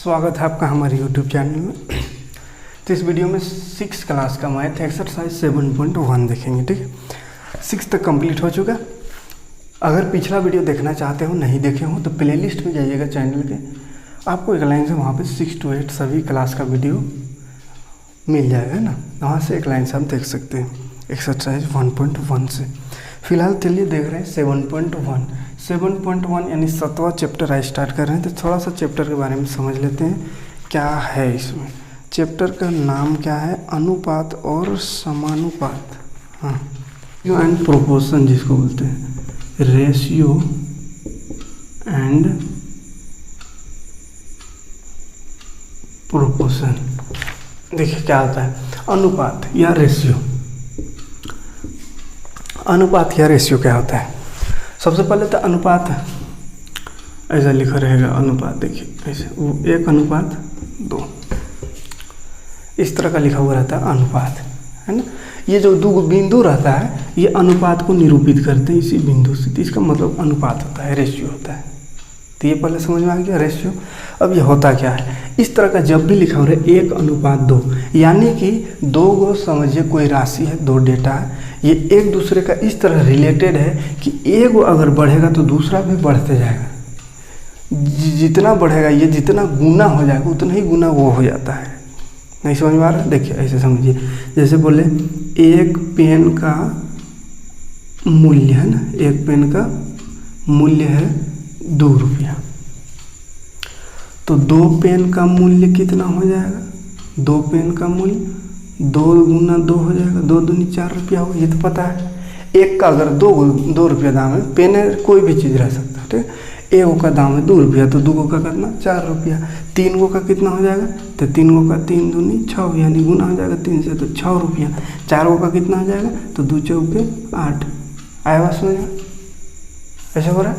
स्वागत है आपका हमारे YouTube चैनल में। तो इस वीडियो में 6 क्लास का मैथ एक्सरसाइज 7.1 देखेंगे। ठीक है, 6 तक कंप्लीट हो चुका। अगर पिछला वीडियो देखना चाहते हो, नहीं देखे हो, तो प्लेलिस्ट में जाइएगा चैनल के, आपको एक लाइन से वहाँ पे 6 to 8 सभी क्लास का वीडियो मिल जाएगा ना। वहाँ से एक लाइन से हम देख सकते हैं एक्सरसाइज 1.1 से। फिलहाल चलिए देख रहे हैं 7.1 यानी 7वां चैप्टर आज स्टार्ट कर रहे हैं। तो थोड़ा सा चैप्टर के बारे में समझ लेते हैं क्या है इसमें। चैप्टर का नाम क्या है? अनुपात और समानुपात। हाँ, एंड प्रोपोर्शन जिसको बोलते हैं, रेशियो एंड प्रोपोर्शन। देखिए क्या होता है अनुपात या रेशियो। अनुपात या रेशियो क्या होता है? सबसे पहले तो अनुपात ऐसा लिखा रहेगा, अनुपात देखिए ऐसे 1:2 इस तरह का लिखा हुआ रहता है अनुपात, है ना। ये जो दो बिंदु रहता है ये अनुपात को निरूपित करते हैं इसी बिंदु से, तो इसका मतलब अनुपात होता है, रेशियो होता है। तो ये पहले समझ में आ गया रेशियो। अब ये होता क्या है, इस तरह का जब भी लिखा हो रहा है 1:2 यानी कि दो को समझिए कोई राशि है, दो डेटा है, ये एक दूसरे का इस तरह रिलेटेड है कि एक अगर बढ़ेगा तो दूसरा भी बढ़ते जाएगा। जितना बढ़ेगा ये जितना गुना हो जाएगा उतना ही गुना वो हो जाता है। नहीं समझ में आ रहा है? देखिए ऐसे समझिए, जैसे बोले एक पेन का मूल्य है ना, एक पेन का मूल्य है 2 रुपया, तो 2 पेन का मूल्य कितना हो जाएगा? 2 पेन का मूल्य 2 गुना 2 हो जाएगा, 2 दूनी 4 रुपया हो, ये तो पता है। एक का अगर 2 रुपया दाम है, पेन है कोई भी चीज़ रह सकता है, ठीक है। एक का दाम है 2 रुपया, तो 2 का कितना? 4 रुपया। 3 का कितना हो जाएगा? तो 3 का 3 दूनी 6 यानी गुना हो जाएगा 3 से, तो 6 रुपया। 4 का कितना हो जाएगा? तो 2 चौके 8। आया बात समझ में? ऐसा हो रहा है।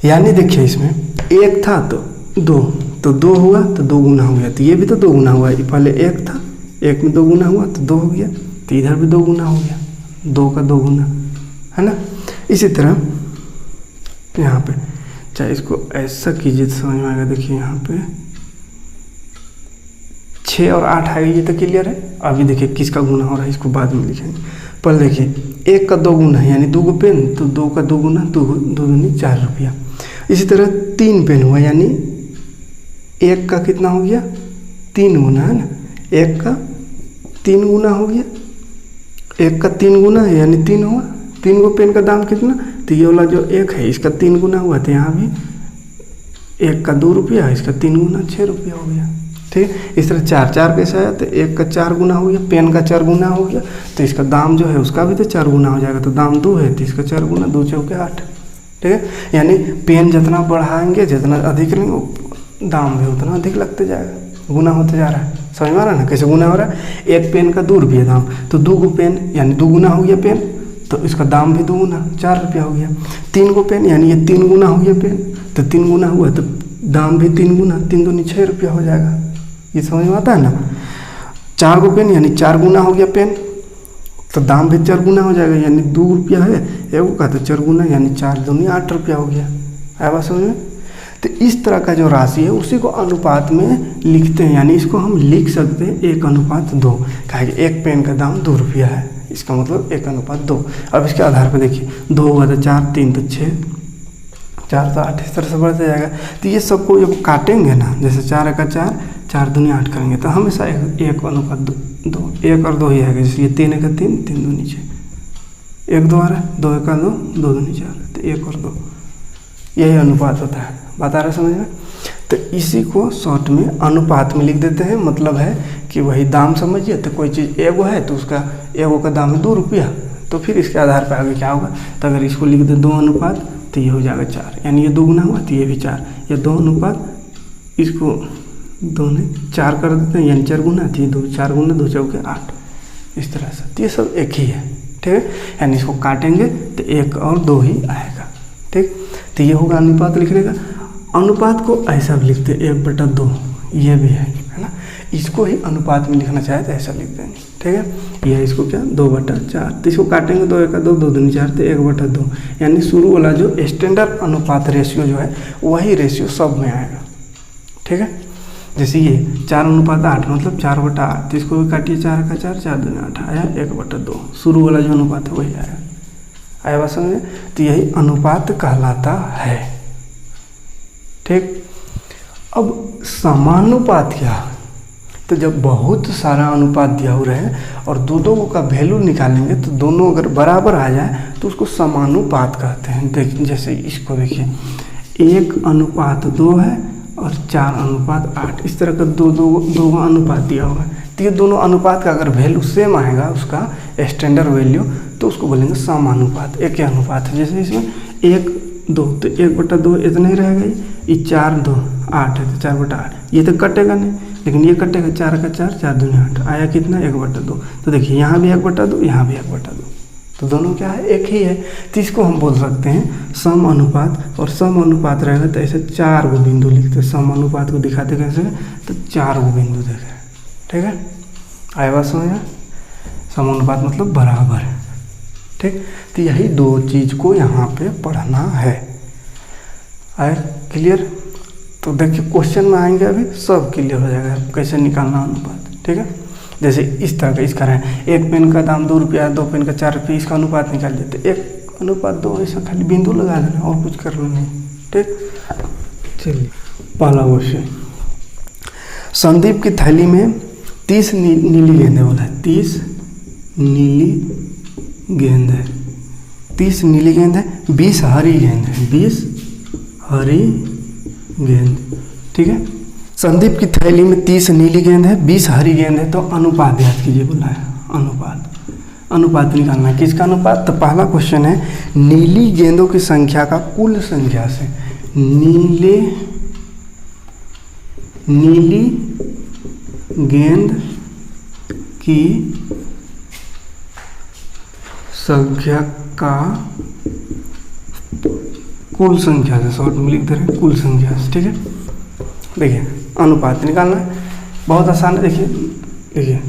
यानी देखिए इसमें एक था तो 2, तो 2 हुआ तो 2 गुना हो गया, तो ये भी तो 2 गुना हुआ। पहले एक था, एक में 2 गुना हुआ तो 2 हो गया, तो इधर भी 2 गुना हो गया, 2 का 2 गुना, है ना। इसी तरह यहाँ पे चाहे इसको ऐसा कीजिए तो समझ में आएगा। देखिए यहाँ पे 6 और 8 आएगा, ये तो क्लियर है। अभी देखिए किसका गुना हो रहा है, इसको बाद में लिखेंगे। पहले देखिए 1 का 2 गुना है यानी 2 पेन, तो 2 का 2 गुना 2 दूनी 4 रुपया। इसी तरह 3 पेन हुआ यानी 1 का कितना हो गया? 3 गुना, है ना। 1 का 3 गुना हो गया, 1 का 3 गुना है यानी 3 हुआ। 3 को पेन का दाम कितना? तो ये वाला जो 1 है इसका 3 गुना हुआ, तो यहाँ भी 1 का 2 रुपया, इसका 3 गुना 6 रुपया हो गया, ठीक। इस तरह 4 कैसे आया? तो 1 का 4 गुना हो गया, पेन का 4 गुना हो गया, तो इसका दाम जो है उसका भी तो 4 गुना हो जाएगा। तो दाम 2 है तो इसका 4 गुना 2 चौके 8, ठीक है। यानी पेन जितना बढ़ाएंगे, जितना अधिक लेंगे, दाम भी उतना अधिक लगते जाएगा, गुना होते जा रहा है। समझ में आ रहा है ना कैसे गुना हो रहा है? एक पेन का 2 रुपया दाम, तो 2 को पेन यानी 2 गुना हो गया पेन, तो इसका दाम भी 2 गुना 4 रुपया हो गया। 3 को पेन यानी ये 3 गुना हो गया पेन, तो 3 गुना हुआ तो दाम भी 3 गुना, 3 दूनी 6 रुपया हो जाएगा। ये समझ में आता है ना। 4 को पेन यानी 4 गुना हो गया पेन, तो दाम भी 4 गुना हो जाएगा, यानी 2 रुपया है एक का, तो 4 गुना यानी 4 दूनी 8 रुपया हो गया। आया बात समझ में? तो इस तरह का जो राशि है उसी को अनुपात में लिखते हैं, यानी इसको हम लिख सकते हैं 1:2। कहा कि एक पेन का दाम 2 रुपया है, इसका मतलब 1:2। अब इसके आधार पर देखिए 2 हुआ तो 4, 3 तो 6, 4 तो 8, इस तरह से बढ़ते जाएगा। तो ये सबको जब काटेंगे ना, जैसे 4 का 4, 4 दूनी 8 करेंगे तो हमेशा 1:2, 1 और 2 ही आएगा। जैसे ये 3 का 3, 3 दूनी 6, 1 2 आ रहा है, 2 का 2, 2 दूनी 4, तो 1 और 2, यही अनुपात होता है। बता रहे समझ में? तो इसी को शॉर्ट में अनुपात में लिख देते हैं। मतलब है कि वही दाम समझिए, तो कोई चीज़ एगो है तो उसका एगो का दाम है 2 रुपया, तो फिर इसके आधार पर आगे क्या होगा? तो अगर इसको लिख दे 2:, तो ये हो जाएगा 4, यानी ये 2 गुना हुआ तो ये भी 4, या 2:, इसको 2 ने 4 कर देते हैं यानी 4 गुना, तो ये 2 4 गुना 2 चौके 8, इस तरह से। तो ये सब एक ही है, ठीक है। यानी इसको काटेंगे तो 1 और 2 ही आएगा, ठीक। तो ये होगा अनुपात लिखने का। अनुपात को ऐसा भी लिखते 1/2, ये भी है ना। इसको ही अनुपात में लिखना चाहे तो ऐसा लिख देंगे, ठीक है। यह इसको क्या 2/4, तो इसको काटेंगे 2 1 2, 2 दूनी 4, तो 1/2, यानी शुरू वाला जो स्टैंडर्ड अनुपात रेशियो जो है वही रेशियो सब में आएगा, ठीक है। जैसे ये 4:8 मतलब 4/8, तो इसको भी काटिए 4 का 4, 4 दूनी 8 आया 1/2। शुरू वाला जो अनुपात है वही आया बात समझे। तो यही अनुपात कहलाता है। ठीक, अब समानुपात क्या है? तो जब बहुत सारा अनुपात दिया हुआ है और दो का वैल्यू निकालेंगे तो दोनों अगर बराबर आ जाए तो उसको समानुपात कहते हैं। जैसे इसको देखिए 1:2 है और 4:8, इस तरह का दो अनुपात दिया हुआ है। तो ये दोनों अनुपात का अगर वैल्यू सेम आएगा उसका स्टैंडर्ड वैल्यू तो उसको बोलेंगे समानुपात, एक ही अनुपात है। जैसे इसमें 1:2 तो 1/2 इतना ही रहेगा, ये 4:2 8 है तो 4/8, ये तो कटेगा नहीं, लेकिन ये कटेगा 4 का 4, 4 दूनी 8 आया कितना 1/2। तो देखिए यहाँ भी 1/2, यहाँ भी 1/2, तो दोनों क्या है एक ही है। तो इसको हम बोल सकते हैं सम अनुपात। और सम अनुपात रहेगा तो ऐसे 4 गो बिंदु लिखते हैं। सम अनुपात को दिखाते कैसे, तो 4 गो बिंदु देखे, ठीक है। आया बात समझ में? सम अनुपात मतलब बराबर है, ठीक। तो यही दो चीज को यहाँ पे पढ़ना है। आया क्लियर? तो देखिए क्वेश्चन में आएंगे अभी सब क्लियर हो जाएगा कैसे निकालना अनुपात, ठीक है। जैसे इस तरह का इसका है, एक पेन का दाम 2 रुपया, 2 पेन का 4 रुपये, इसका अनुपात निकाल देते 1:2, ऐसा खाली बिंदु लगा देना और कुछ करना नहीं, ठीक। चलिए पहला क्वेश्चन, संदीप की थैली में 30 नीली गेंद बोला है, 30 नीली गेंद है, 30 नीली गेंद है, 20 हरी गेंद है, 20 हरी गेंद, ठीक है। संदीप की थैली में 30 नीली गेंद है, 20 हरी गेंद है, तो अनुपात याद कीजिए बोला है। अनुपात निकालना है, किसका अनुपात? तो पहला क्वेश्चन है नीली गेंदों की संख्या का कुल संख्या से, नीली गेंद की संख्या का कुल संख्या से, शॉर्ट में लिख दे रहे हैं कुल संख्या से, ठीक है। देखिए अनुपात निकालना है, बहुत आसान है। देखिए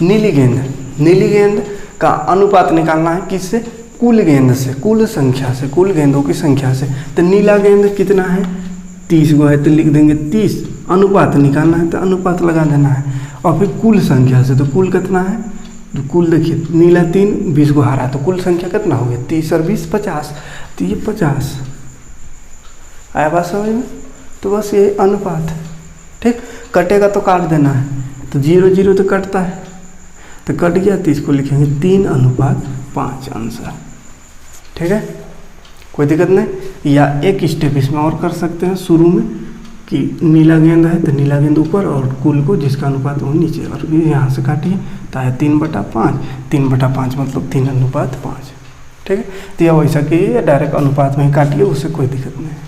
नीली गेंद का अनुपात निकालना है किससे? कुल गेंद से, कुल संख्या से, कुल गेंदों की संख्या से। तो नीला गेंद कितना है? 30 गो है तो लिख देंगे 30। अनुपात निकालना है तो अनुपात लगा देना है। और फिर कुल संख्या से, तो कुल कितना है? तो कुल देखिए नीला 3, 20 गो हरा, तो कुल संख्या कितना हो गया? 30 और 20 50, तो ये 50। आया बात समझ में? तो बस ये अनुपात, ठीक। कटेगा तो काट देना है, तो 0 0 तो कटता है, तो कट गया तो इसको लिखेंगे 3:5 आंसर, ठीक है। कोई दिक्कत नहीं। या एक स्टेप इसमें और कर सकते हैं शुरू में कि नीला गेंद है तो नीला गेंद ऊपर और कुल को जिसका अनुपात वो नीचे, और फिर यहाँ से काटिए तो आया 3/5, 3/5 मतलब 3:5, ठीक है। तो यह वैसा कि डायरेक्ट अनुपात में ही काटिए, उससे कोई दिक्कत नहीं है।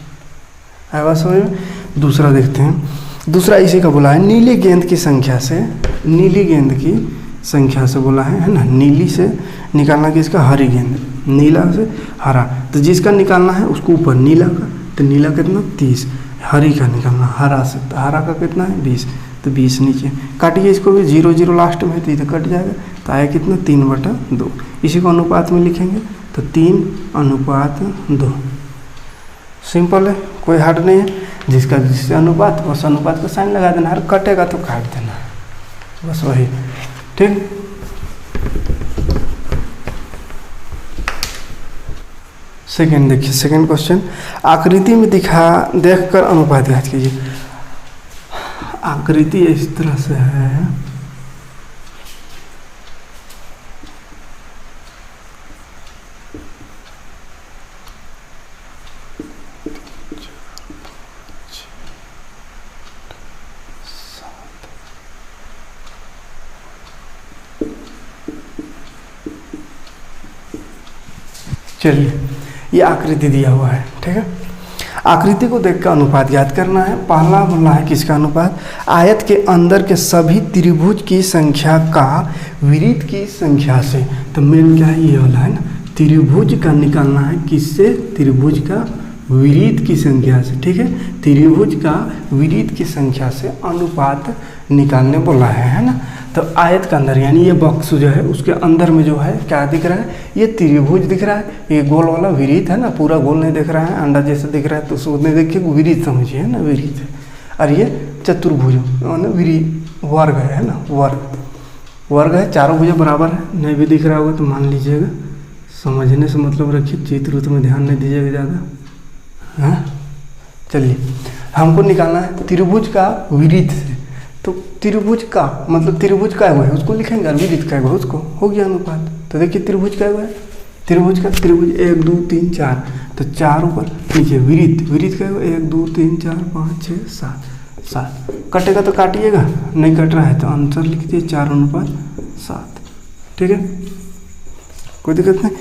बात समझ में? दूसरा देखते हैं। दूसरा इसी का बोला है नीली गेंद की संख्या से, नीली गेंद की संख्या से बोला है ना। नीली से निकालना किसका? हरी गेंद, नीला से हरा, तो जिसका निकालना है उसको ऊपर नीला का, तो नीला कितना 30, हरी का निकालना हरा से, तो हरा का कितना है 20, तो 20 नीचे काटिए इसको भी 0 0 लास्ट में, तो इधर कट जाएगा, तो आया कितना 3/2। इसी को अनुपात में लिखेंगे तो 3:2। सिंपल है, कोई हार्ड नहीं है। जिसका जिससे अनुपात बस अनुपात का साइन लगा देना है, कटेगा तो काट देना, बस वही, ठीक। सेकंड देखिए, सेकंड क्वेश्चन, आकृति में देखकर अनुपात याद कीजिए। आकृति इस तरह से है, चलिए ये आकृति दिया हुआ है, ठीक है। आकृति को देखकर अनुपात याद करना है। पहला बोला है किसका अनुपात? आयत के अंदर के सभी त्रिभुज की संख्या का विरीत की संख्या से। तो मेन क्या है? ये वाला है ना, त्रिभुज का निकालना है किससे? त्रिभुज का विरीत की संख्या से, ठीक है। त्रिभुज का विरीत की संख्या से अनुपात निकालने बोला है ना। तो आयत के अंदर यानी ये बॉक्स जो है उसके अंदर में जो है क्या दिख रहा है? ये त्रिभुज दिख रहा है, ये गोल वाला विरीत है ना, पूरा गोल नहीं दिख रहा है, अंडा जैसा दिख रहा है, तो उसमें देखिए विरीत समझिए ना, विरीत है। और ये चतुर्भुज वर्ग है ना, वर्ग है, चारों भुजा बराबर है। नहीं भी दिख रहा होगा तो मान लीजिएगा, समझने से मतलब रखिए, चित्र उत्र में ध्यान नहीं दीजिएगा ज़्यादा। हाँ चलिए, हमको निकालना है त्रिभुज का विरित से। तो त्रिभुज का मतलब त्रिभुज का है उसको लिखेंगे, और विरित का है उसको, हो गया अनुपात। तो देखिए त्रिभुज का है, त्रिभुज 1 2 3 4, तो 4 ऊपर नीचे, विरित का 1 2 3 4 5 6 7 कटेगा तो काटिएगा, नहीं कट रहा है तो आंसर लिख दिए 4:7। ठीक है, कोई दिक्कत नहीं,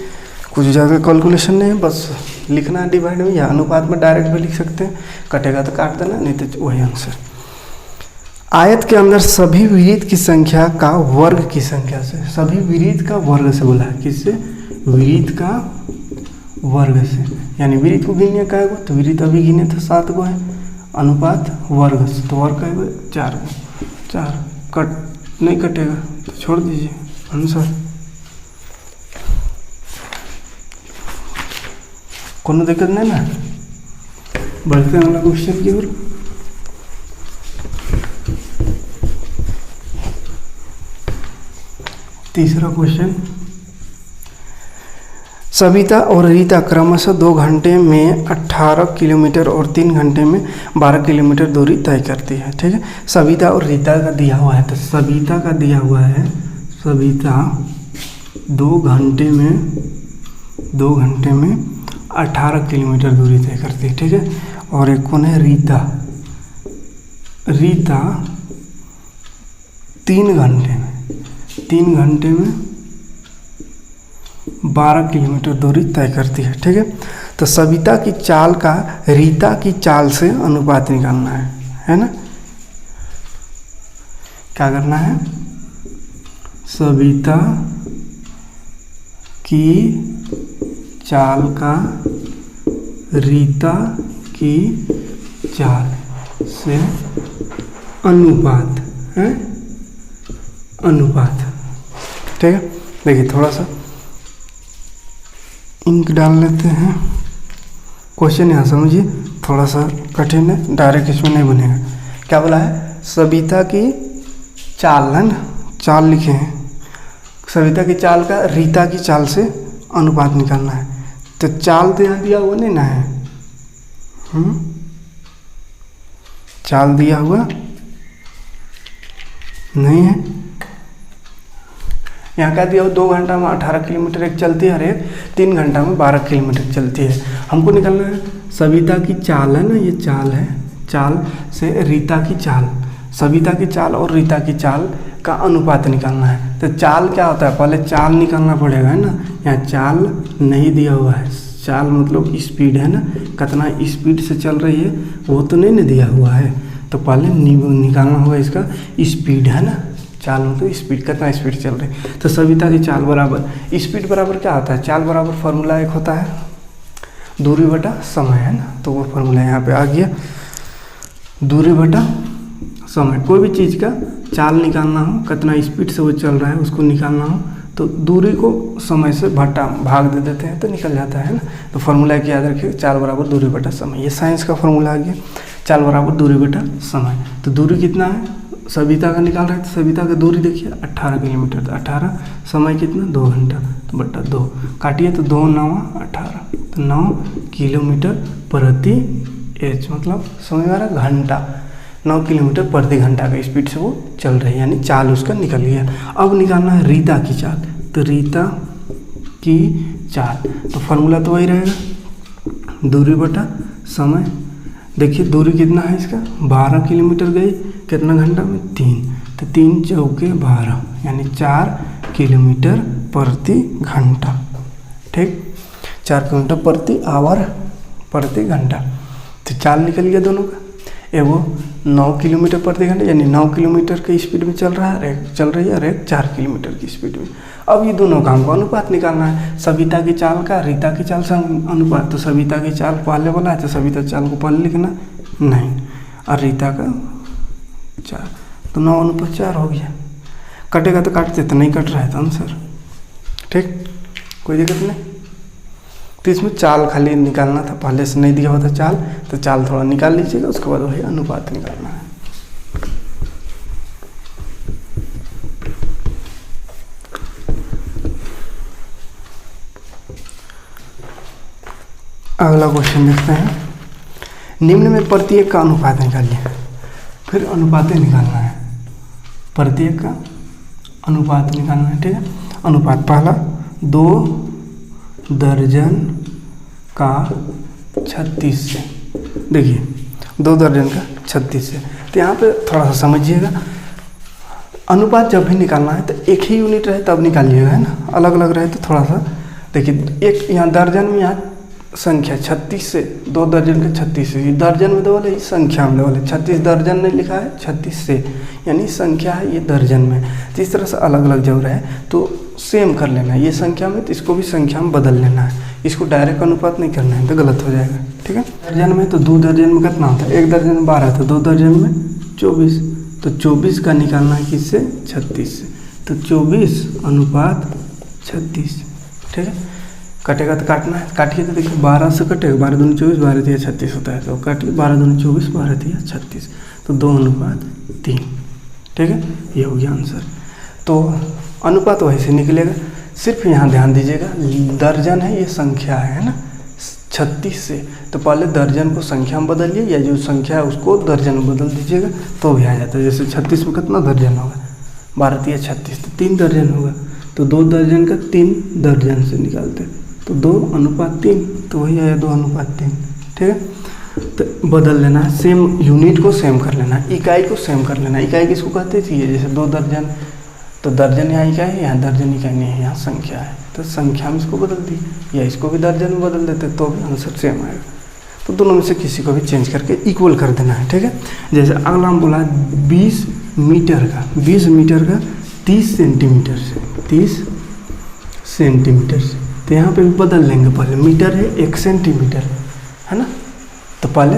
कुछ ज़्यादा कैलकुलेशन नहीं है, बस लिखना है डिवाइड में या अनुपात में डायरेक्ट भी लिख सकते हैं, कटेगा तो काट देना, नहीं तो वही आंसर। आयत के अंदर सभी विरित की संख्या का वर्ग की संख्या से, सभी विरित का वर्ग से बोला है, किससे? विरित का वर्ग से, यानी विरित को गिनिए क्या है, तो विरित अभी गिने तो 7 गो है, अनुपात वर्ग से, तो वर्ग का है 4 गो, 4 कट नहीं कटेगा तो छोड़ दीजिए आंसर। कोनो दिक्कत नहीं ना, बढ़ते हैं अगला क्वेश्चन की ओर। तीसरा क्वेश्चन, सविता और रीता क्रमशः 2 घंटे में 18 किलोमीटर और 3 घंटे में 12 किलोमीटर दूरी तय करती है। ठीक है, सविता और रीता का दिया हुआ है, तो सविता का दिया हुआ है, सविता 2 घंटे में 18 किलोमीटर दूरी तय करती है। ठीक है, और एक कौन है? रीता 3 घंटे में 12 किलोमीटर दूरी तय करती है। ठीक है, तो सविता की चाल का रीता की चाल से अनुपात निकालना है ना? क्या करना है? सविता की चाल का रीता की चाल से अनुपात है, अनुपात। ठीक है, देखिए थोड़ा सा इंक डाल लेते हैं, क्वेश्चन यहाँ समझिए, थोड़ा सा कठिन है, डायरेक्ट इसमें नहीं बनेगा। क्या बोला है? सविता की चाल है ना, चाल लिखे हैं, सविता की चाल का रीता की चाल से अनुपात निकालना है। तो चाल तो यहाँ दिया हुआ नहीं ना है, चाल दिया हुआ नहीं है। यहाँ क्या दिया हो? 2 घंटा में 18 किलोमीटर एक चलती है, और एक 3 घंटा में 12 किलोमीटर चलती है। हमको निकालना है सविता की चाल है ना, ये चाल है, चाल से रीता की चाल, सविता की चाल और रीता की चाल का अनुपात निकालना है। तो चाल क्या होता है? पहले चाल निकालना पड़ेगा, है ना। यहाँ चाल नहीं दिया हुआ है, चाल मतलब स्पीड है ना, कितना स्पीड से चल रही है वो तो नहीं ना दिया हुआ है, तो पहले निकालना होगा इसका स्पीड, है ना। चाल मतलब स्पीड, कितना स्पीड चल रही है। तो सविता की चाल बराबर स्पीड बराबर क्या होता है? चाल बराबर फार्मूला एक होता है दूरी बटा समय, है ना। तो वो फार्मूला यहाँ पे आ गया, दूरी बटा समय। कोई भी चीज़ का चाल निकालना हो, कितना स्पीड से वो चल रहा है उसको निकालना हो, तो दूरी को समय से भाग दे देते हैं तो निकल जाता है ना। तो फार्मूला एक याद रखिए, चाल बराबर दूरी बटा समय, ये साइंस का फार्मूला आ गया, चाल बराबर दूरी बटा समय। तो दूरी कितना है? सविता का निकाल रहे हैं, तो सविता का दूरी देखिए 18 किलोमीटर, तो 18, समय कितना? 2 घंटा, तो बटा 2 काटिए, तो 2 9 18, तो 9 किलोमीटर प्रति एच, मतलब समय हमारा घंटा, 9 किलोमीटर प्रति घंटा का स्पीड से वो चल रही है, यानी चाल उसका निकल गया। अब निकालना है रीता की चाल, तो रीता की चाल, तो फार्मूला तो वही रहेगा, दूरी बटा समय। देखिए दूरी कितना है इसका? 12 किलोमीटर गई, कितना घंटा में? 3, तो 3 चौके 12, यानी 4 किलोमीटर प्रति घंटा। ठीक, 4 किलोमीटर प्रति आवर प्रति घंटा। तो चाल निकल गया दोनों का, एगो 9 किलोमीटर प्रति घंटा, यानी 9 किलोमीटर की स्पीड में चल रहा है, एक चल रही है, और एक 4 किलोमीटर की स्पीड में। अब ये दोनों का हमको अनुपात निकालना है, सविता की चाल का रीता की चाल से अनुपात। तो सविता की चाल पहले बोला है, तो सविता चाल को पहले लिखना 9, और रीता का 4, तो 9:4 हो गया। कटेगा तो काटते, तो नहीं कट रहा है तो आंसर। ठीक, कोई दिक्कत नहीं। तो इसमें चाल खाली निकालना था, पहले से नहीं दिया हुआ था चाल, तो चाल थोड़ा निकाल लीजिएगा, उसके बाद वही अनुपात निकालना है। अगला क्वेश्चन देखते हैं। निम्न में प्रत्येक का अनुपात निकालिए। फिर अनुपातें निकालना है, प्रत्येक का अनुपात निकालना है। ठीक है, अनुपात पहला 2 दर्जन का 36 से। देखिए 2 दर्जन का 36 से, तो यहाँ पे थोड़ा सा समझिएगा। अनुपात जब भी निकालना है तो एक ही यूनिट रहे तब निकालिएगा, है ना। अलग अलग रहे तो थोड़ा सा देखिए, एक यहाँ दर्जन में यहाँ संख्या 36 से, 2 दर्जन का 36 से, दर्जन में तो बोले संख्या में बोले 36 दर्जन ने लिखा है 36 से, यानी संख्या है ये दर्जन में। तो इस तरह से अलग अलग जब रहे तो सेम कर लेना है, ये संख्या में तो इसको भी संख्या में बदल लेना है। इसको डायरेक्ट अनुपात नहीं करना है तो गलत हो जाएगा। ठीक है, दर्जन में तो 2 दर्जन में कितना होता है, 1 दर्जन में 12, तो 2 दर्जन में 24, तो 24 का निकालना है किससे, 36 से। तो 24 अनुपात 36। ठीक है, कटेगा तो काटना है, काटिए तो देखिए 12 से कटेगा, 12 दूनी 24, 12 तिया 36 होता है, तो काटिए 12 दूनी 24, 12 तिया 36, तो 2 अनुपात 3। ठीक है, ये हो गया आंसर। तो अनुपात वैसे निकलेगा, सिर्फ यहाँ ध्यान दीजिएगा दर्जन है ये संख्या है ना 36 से, तो पहले दर्जन को संख्या में बदलिए या जो संख्या है उसको दर्जन में बदल दीजिएगा तो भी आ जाता है। जैसे 36 में कितना दर्जन होगा, 12 तिया 36, तो 3 दर्जन होगा, तो 2 दर्जन का 3 दर्जन से निकालते हैं तो 2 अनुपात 3, तो वही आया 2 अनुपात 3। ठीक है, तो बदल लेना है, सेम यूनिट को सेम कर लेना है, इकाई को सेम कर लेना है। इकाई किसको कहते हैं, जैसे 2 दर्जन, तो दर्जन यहाँ इकाई है, यहाँ दर्जन इकाई नहीं है, यहाँ संख्या है, तो संख्या में इसको बदल दी, या इसको भी दर्जन में बदल देते तो भी आंसर सेम आएगा। तो दोनों में से किसी को भी चेंज करके इक्वल कर देना है। ठीक है, जैसे अगला हम बोला 20 मीटर का 30 सेंटीमीटर से, 30 सेंटीमीटर से, तो यहाँ पे भी बदल लेंगे। पहले मीटर है 1 सेंटीमीटर है ना, तो पहले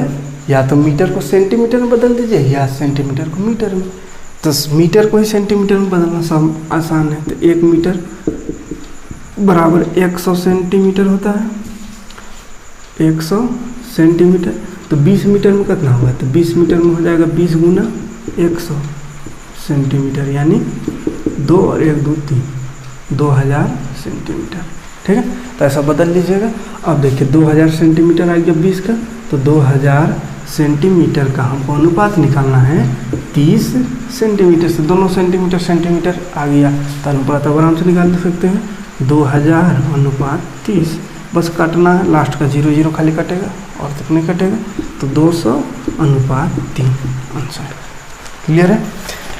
या तो मीटर को सेंटीमीटर में बदल दीजिए या सेंटीमीटर को मीटर में। तो मीटर को ही सेंटीमीटर में बदलना सब आसान है, तो 1 मीटर बराबर 100 सेंटीमीटर होता है, 100 सेंटीमीटर। तो 20 मीटर में कितना होगा, तो 20 मीटर में हो जाएगा 20 गुना 100 सेंटीमीटर, यानी 2 और 1 2 3, 2000 सेंटीमीटर। ठीक है, तो ऐसा बदल लीजिएगा। अब देखिए 2000 सेंटीमीटर आ गया 20 का, तो 2000 सेंटीमीटर का हमको अनुपात निकालना है 30 सेंटीमीटर से। दोनों सेंटीमीटर सेंटीमीटर आ गया तो अनुपात अब आराम से निकाल सकते हैं, 2000 अनुपात 30। बस काटना है, लास्ट का 0 0 खाली कटेगा और तक नहीं कटेगा, तो 200 अनुपात 3 आंसर। क्लियर है,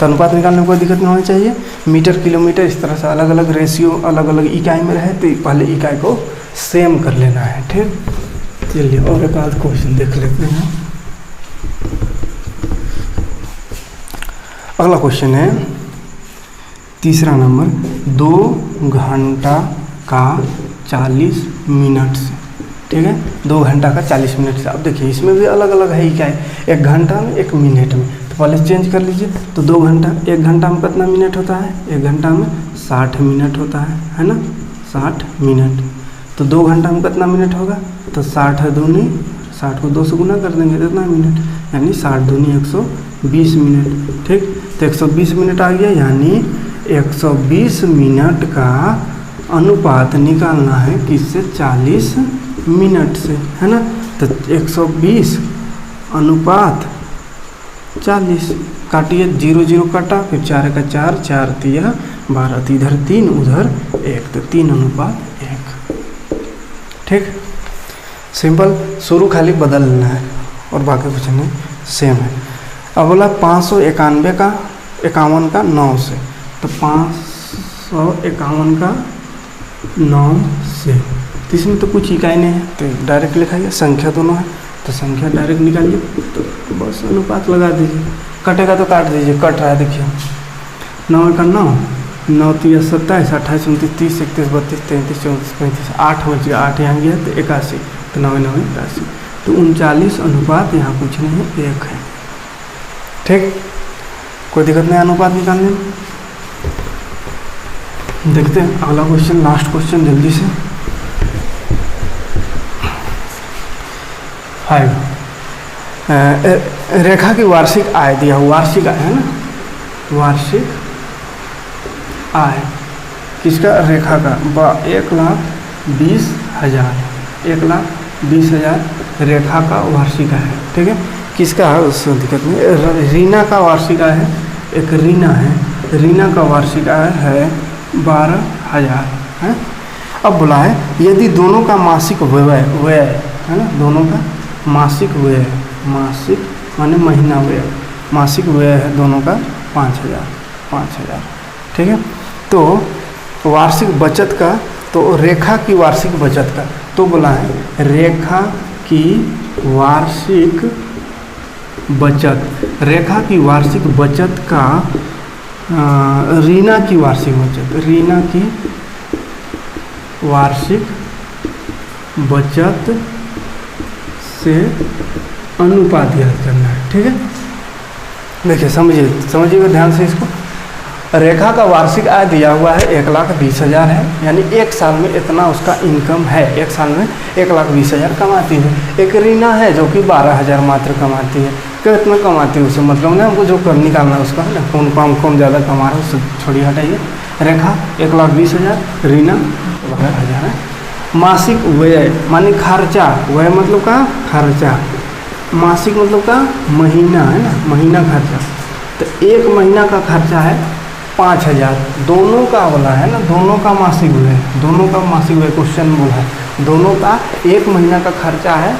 तो अनुपात निकालने में कोई दिक्कत नहीं होनी चाहिए। मीटर किलोमीटर इस तरह से अलग अलग रेशियो अलग अलग इकाई में रहे तो पहले इकाई को सेम कर लेना है। ठीक, चलिए और एक आध क्वेश्चन देख लेते हैं। अगला क्वेश्चन है 3रा नंबर, 2 घंटा का 40 मिनट से। ठीक है, 2 घंटा का 40 मिनट से। अब देखिए इसमें भी अलग अलग है इकाई, 1 घंटा में 1 मिनट में, तो पहले चेंज कर लीजिए। तो 2 घंटा, 1 घंटा में कितना मिनट होता है, 1 घंटा में 60 मिनट होता है ना, 60 मिनट। तो 2 घंटा में कितना मिनट होगा, तो 60 दूनी 60 को 2 से गुना कर देंगे कितना मिनट, यानी 60 दूनी 120 मिनट। ठीक, तो 120 मिनट आ गया, यानी 120 मिनट का अनुपात निकालना है किससे, 40 मिनट से, है ना। तो 120 अनुपात 40, काटिए 0 0 काटा, फिर 4 का 4, 4 तिया 12, तो इधर 3 उधर 1, तो 3 अनुपात 1। ठीक, सिंपल, शुरू खाली बदल लेना है और बाकी कुछ नहीं, सेम है। अब बोला 591 का 51 का 9 से, तो 551 का 9 से, तो इसमें तो कुछ इकाई नहीं है तो डायरेक्ट लिखाइए, संख्या दोनों है तो संख्या डायरेक्ट निकालिए, तो बस अनुपात लगा दीजिए। कटेगा तो काट दीजिए, कट रहा है देखिए, 9 का 9, 9 तिया 27, 28 29 30 31 32 33 34 35, 8 बच गया, 8 यहाँ गया तो 81, तो 9 9 81, तो 39 अनुपात यहाँ कुछ नहीं है, 1 है। ठीक, कोई दिक्कत नहीं अनुपात निकालने में। देखते हैं अगला क्वेश्चन, लास्ट क्वेश्चन जल्दी से। 5, रेखा की वार्षिक आय दिया, वार्षिक आय है ना, वार्षिक आय किसका, रेखा का 1,20,000, 20,000 रेखा का वार्षिक आय है। ठीक है, किसका है उससे दिक्कत नहीं। रीना का वार्षिक आय है, एक रीना है, रीना का वार्षिक आय है 12,000 है। अब बोला है यदि दोनों का मासिक व्यय है ना, दोनों का मासिक व्यय, मासिक माने महीना व्यय, मासिक व्यय है दोनों का 5,000। ठीक है, तो वार्षिक बचत का, तो रेखा की वार्षिक बचत का, तो बोला है रेखा की वार्षिक बचत, रेखा की वार्षिक बचत का रीना की वार्षिक बचत, रीना की वार्षिक बचत से अनुपात याद करना है। ठीक है, देखिए समझिएगा ध्यान से इसको। रेखा का वार्षिक आय दिया हुआ है 1,20,000 है, यानी एक साल में इतना उसका इनकम है, एक साल में 1,20,000 कमाती है। एक रीना है जो कि 12,000 मात्र कमाती है। कितना कमाती है उससे मतलब ना, हमको जो कर निकालना है उसका है ना, कौन ज़्यादा कमा रहा है उससे छोड़िए, हटाइए। रेखा 1,20,000, रीना 12,000 है। मासिक व्यय माने खर्चा, व्यय मतलब का खर्चा, मासिक मतलब का महीना है ना, महीना खर्चा। तो एक महीना का खर्चा है 5,000, दोनों का बोला है ना, दोनों का मासिक व्यय, दोनों का मासिक व्यय क्वेश्चन बोला है, दोनों का एक महीना का खर्चा है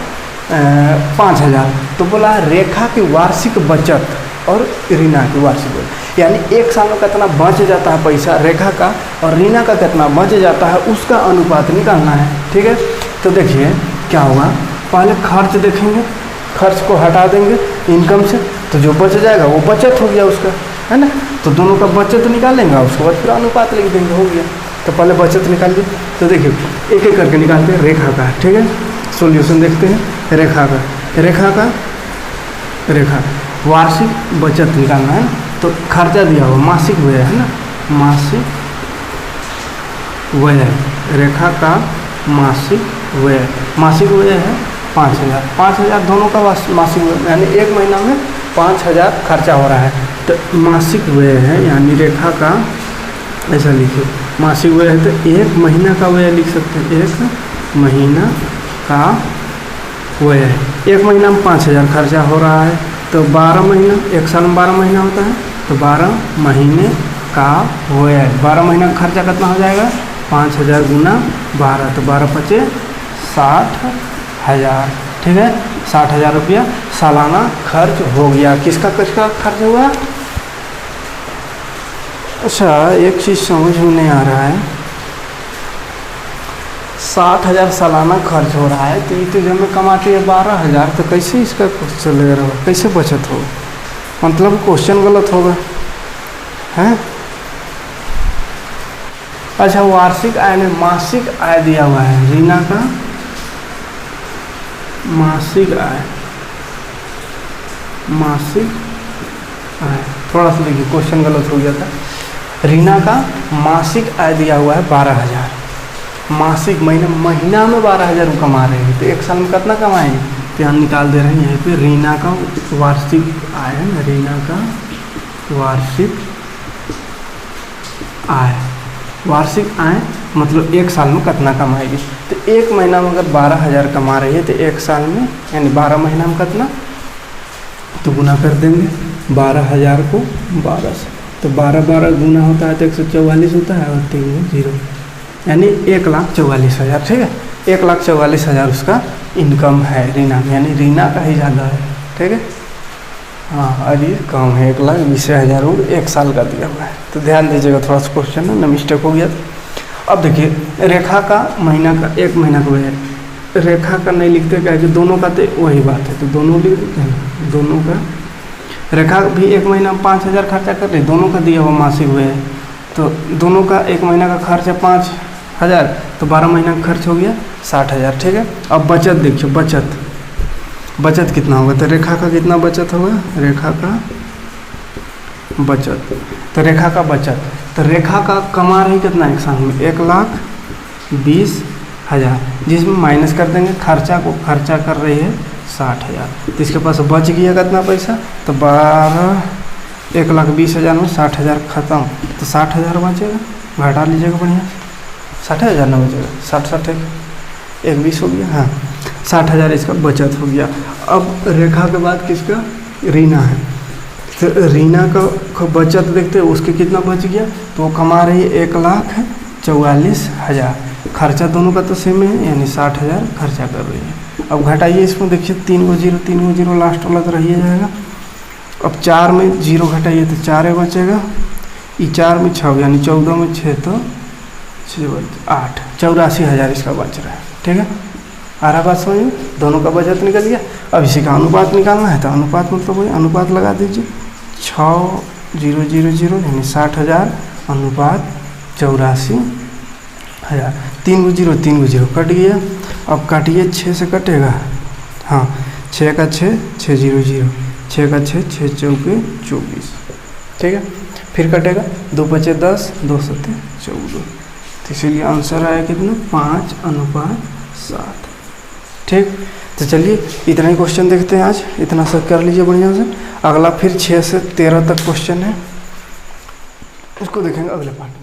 5,000। तो बोला है रेखा की वार्षिक बचत और रीना की वार्षिक बचत, यानी एक साल में कितना बच जाता है पैसा रेखा का और रीना का कितना बच जाता है, उसका अनुपात निकालना है। ठीक है, तो देखिए क्या होगा, पहले खर्च देखेंगे, खर्च को हटा देंगे इनकम से, तो जो बच जाएगा वो बचत हो गया उसका, है ना। तो दोनों का बचत निकालेंगे, उसके बाद फिर अनुपात लिख देंगे, हो गया। तो पहले बचत निकालिए, तो देखिए एक एक करके निकालते हैं। रेखा का, ठीक है, सॉल्यूशन देखते हैं। रेखा वार्षिक बचत निकालना है ना, तो खर्चा दिया हुआ मासिक व्यय है ना, मासिक व्यय, रेखा का मासिक व्यय है 5,000 दोनों का मासिक व्यय, यानी एक महीना में 5,000 खर्चा हो रहा है। तो मासिक व्यय है, यानी रेखा का ऐसा लिखिए, मासिक व्यय है तो एक महीना का व्यय लिख सकते हैं, एक महीना का व्यय है। एक महीना में 5,000 खर्चा हो रहा है, तो 12 महीना, एक साल में 12 महीना होता है, तो 12 महीने का व्यय, 12 महीना का खर्चा कितना हो जाएगा, 5,000 गुना 12, तो 12 पचे 60,000। ठीक है, 60,000 रुपया सालाना खर्च हो गया। किसका खर्च हुआ? अच्छा, एक चीज़ समझ में नहीं आ रहा है, 60,000 सालाना खर्च हो रहा है, तो ये तो जब में कमाती है 12,000, तो कैसे इसका कुछ चलेगा, कैसे बचत होगा, मतलब क्वेश्चन गलत होगा, है। अच्छा, वार्षिक आय में मासिक आय दिया हुआ है, रीना का मासिक आय, थोड़ा सा देखिए क्वेश्चन गलत हो गया था। रीना का मासिक आय दिया हुआ है 12,000, मासिक महीना में 12,000 कमा रहे हैं, तो एक साल में कितना कमाएंगे, तो यहाँ निकाल दे रहे हैं। यहाँ पे रीना का वार्षिक आय है ना, रीना का वार्षिक आय मतलब एक साल में कितना कमाएगी, तो एक महीना में अगर 12,000 कमा रही है, तो एक साल में यानी 12 महीना में कितना, तो गुना कर देंगे 12,000 को 12 से, तो 12 गुना होता है तो 144 होता है, और 3 0, यानी 1,44,000। ठीक है, 1,44,000 उसका इनकम है रीना में, यानी रीना का ही ज़्यादा है। ठीक है, हाँ, और ये कम है, 1,20,000 और एक साल का दिया हुआ है। तो ध्यान दीजिएगा, थोड़ा सा क्वेश्चन है ना मिस्टेक हो गया। अब देखिए रेखा का महीना का, एक महीना का है, रेखा का नहीं लिखते क्या कि दोनों का तो वही बात है, तो दोनों लिख देते हैं, दोनों का। रेखा भी एक महीना में 5,000 खर्चा कर रही, दोनों का दिया हुआ मासिक व्यय, तो दोनों का एक महीना का खर्च है 5,000, तो 12 महीना का खर्च हो गया 60,000। ठीक है, अब बचत देखिए, बचत कितना होगा, तो रेखा का कितना बचत होगा, रेखा का बचत, तो रेखा का कमा रही कितना एक साल में, 1,20,000, जिसमें माइनस कर देंगे खर्चा को, खर्चा कर रही है 60,000, तो इसके पास बच गया कितना पैसा, तो 1,20,000 में 60,000 खत्म, तो 60,000 बचेगा, घटा लीजिएगा बढ़िया, 60,000 ना बचेगा, 60 एक 20 हो गया, हाँ 60,000 इसका बचत हो गया। अब रेखा के बाद किसका, रीना है, तो रीना का बचत देखते हैं उसके कितना बच गया, तो वो कमा रही है 1,44,000, खर्चा दोनों का तो सेम है यानी 60,000 खर्चा कर रही है। अब घटाइए इसमें, देखिए 3 को 0 लास्ट वाला तो रही जाएगा। अब 4 में 0 घटाइए तो 4 बचेगा, ये 4 में 6 यानी 14 में 6 तो 8, 84,000 इसका बच रहा है। ठीक है, आ रहा बात समझ में, दोनों का बचत निकल गया। अब इसी का अनुपात निकालना है, तो अनुपात मतलब वही अनुपात लगा दीजिए, 6,000 यानी 60,000 अनुपात 84,000, 3 को 0 कट गया। अब काटिए, 6 से कटेगा, हाँ 6 का 6, 600, 6 का 6, 6 चौके 24, ठीक है, फिर कटेगा, 2 बचे 10, 2 सत्ते 14, तो इसीलिए आंसर आया कितना, 5:7। ठीक, तो चलिए इतना ही क्वेश्चन देखते हैं आज, इतना सब कर लीजिए बढ़िया से। अगला फिर 6 से 13 तक क्वेश्चन है, उसको देखेंगे अगले पार्ट में।